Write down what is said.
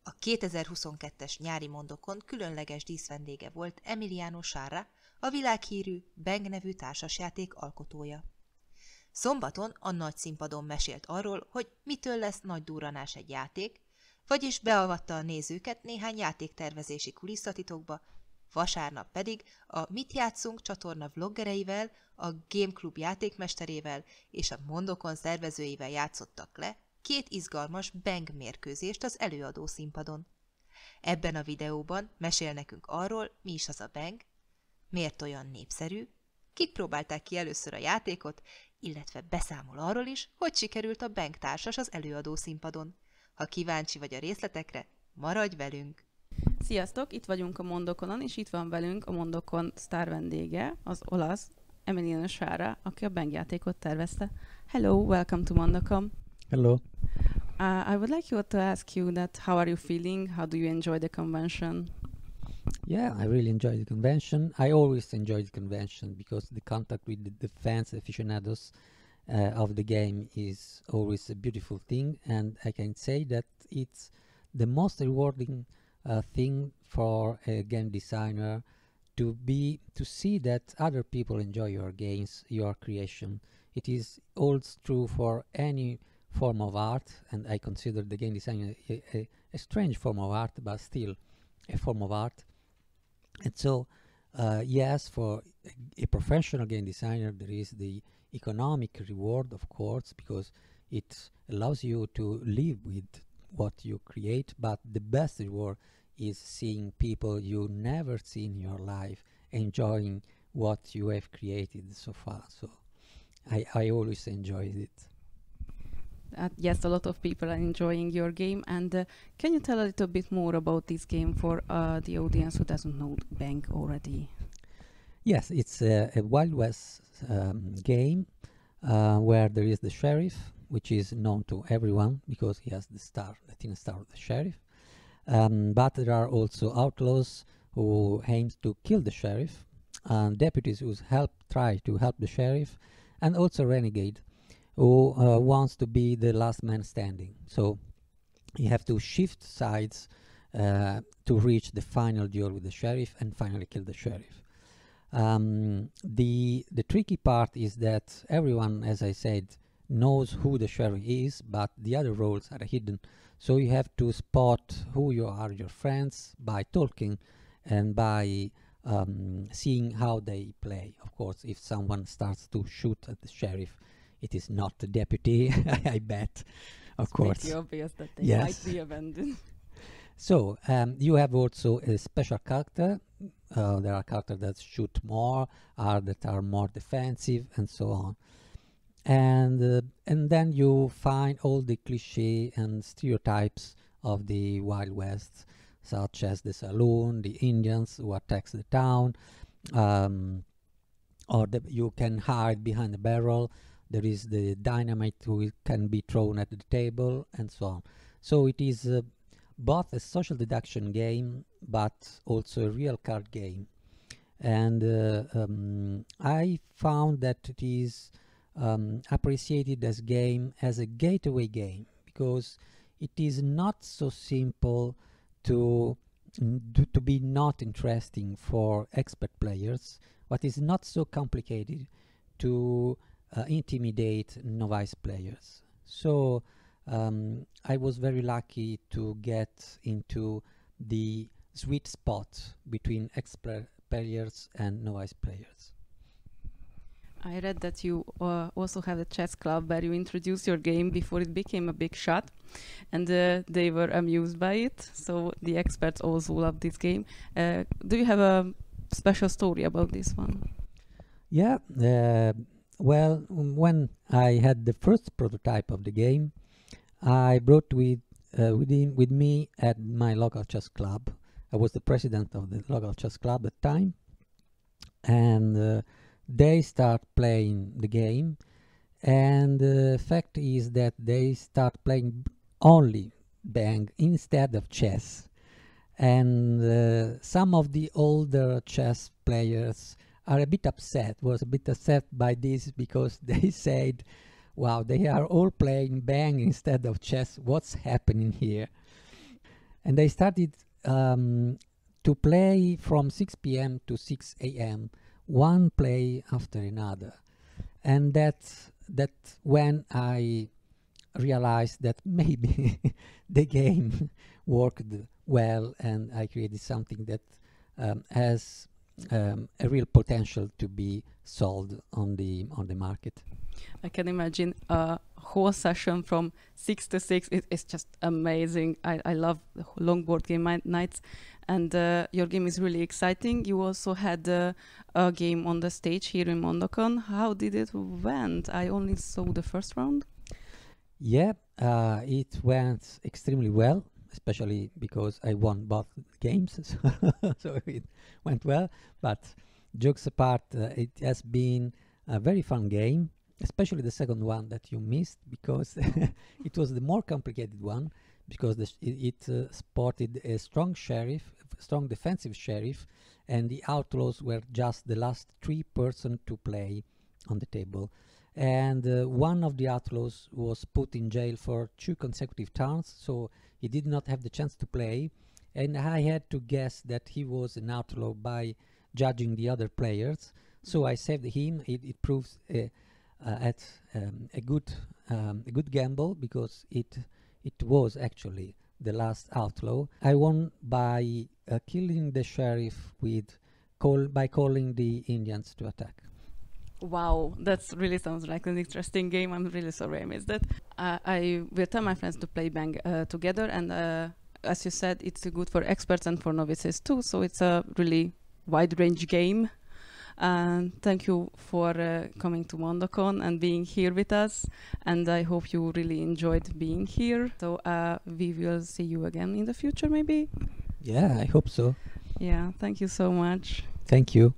A 2022-es Nyári MondoCon különleges díszvendége volt Emiliano Sciarra, a világhírű Bang nevű társasjáték alkotója. Szombaton a nagyszínpadon mesélt arról, hogy mitől lesz nagy durranás egy játék, vagyis beavatta a nézőket néhány játéktervezési kulisszatitokba, vasárnap pedig a Mit játszunk csatorna vloggereivel, a Game Club játékmesterével és a MondoCon szervezőivel játszottak le 2 izgalmas Bang mérkőzést az előadó színpadon. Ebben a videóban mesél nekünk arról, mi is az a Bang, miért olyan népszerű, kik próbálták ki először a játékot, illetve beszámol arról is, hogy sikerült a Bang társas az előadó színpadon. Ha kíváncsi vagy a részletekre, maradj velünk! Sziasztok! Itt vagyunk a MondoConon, és itt van velünk a MondoCon sztár vendége, az olasz Emiliano Sciarra, aki a Bang játékot tervezte. Hello, welcome to MondoCon. Hello. I would like you to ask you that how are you feeling? How do you enjoy the convention? Yeah, I really enjoyed the convention. I always enjoy the convention because the contact with the fans, aficionados of the game is always a beautiful thing, and I can say that it's the most rewarding thing for a game designer to see that other people enjoy your games, your creation. It is holds true for any form of art, and I consider the game design a strange form of art, but still a form of art. And so, yes, for a professional game designer, there is the economic reward, of course, because it allows you to live with what you create, but the best reward is seeing people you never see in your life enjoying what you have created so far. So I always enjoyed it. Yes, a lot of people are enjoying your game, and can you tell a little bit more about this game for the audience who doesn't know Bang already? Yes, it's a Wild West game where there is the sheriff, which is known to everyone because he has the star, the thin star of the sheriff. But there are also outlaws who aim to kill the sheriff, deputies who try to help the sheriff, and also renegade who wants to be the last man standing. So you have to shift sides to reach the final duel with the sheriff and finally kill the sheriff. The tricky part is that everyone, as I said, knows who the sheriff is, but the other roles are hidden. So you have to spot who your friends by talking and by seeing how they play. Of course, if someone starts to shoot at the sheriff, it is not the deputy, I bet, of course. It's pretty obvious that they Yes. might be abandoned. So you have also a special character. There are characters that shoot more, that are more defensive, and so on. And then you find all the cliché and stereotypes of the Wild West, such as the saloon, the Indians who attacks the town, or you can hide behind the barrel. There is the dynamite who can be thrown at the table, and so on. So it is both a social deduction game, but also a real card game. And I found that it is appreciated as a gateway game, because it is not so simple to be not interesting for expert players, but is not so complicated to intimidate novice players. So I was very lucky to get into the sweet spot between expert players and novice players. I read that you also have a chess club where you introduced your game before it became a big shot, and they were amused by it. So the experts also love this game. Do you have a special story about this one? Yeah, well, when I had the first prototype of the game, I brought with me at my local chess club. I was the president of the local chess club at the time, and they start playing the game, and the fact is that they start playing only Bang instead of chess. And some of the older chess players was a bit upset by this, because they said, wow, they are all playing Bang instead of chess, what's happening here? And I started to play from 6 p.m. to 6 a.m., one play after another. And that's when I realized that maybe the game worked well, and I created something that has a real potential to be sold on the market. I can imagine a whole session from 6 to 6. It's just amazing. I love long board game nights, and your game is really exciting. You also had a game on the stage here in MondoCon. How did it went? I only saw the first round. Yeah, it went extremely well, especially because I won both games, so it went well. But jokes apart, it has been a very fun game, especially the second one that you missed, because it was the more complicated one, because it sported a strong sheriff, strong defensive sheriff, and the outlaws were just the last 3 persons to play on the table. And one of the outlaws was put in jail for 2 consecutive turns, so he did not have the chance to play, and I had to guess that he was an outlaw by judging the other players. So I saved him. It proves a good gamble, because it was actually the last outlaw. I won by killing the sheriff by calling the Indians to attack. Wow, that really sounds like an interesting game. I'm really sorry I missed it. I will tell my friends to play Bang together, and as you said, it's good for experts and for novices too, so it's a really wide range game. Thank you for coming to MondoCon and being here with us, and I hope you really enjoyed being here. So we will see you again in the future, maybe? Yeah, I hope so. Yeah, thank you so much. Thank you.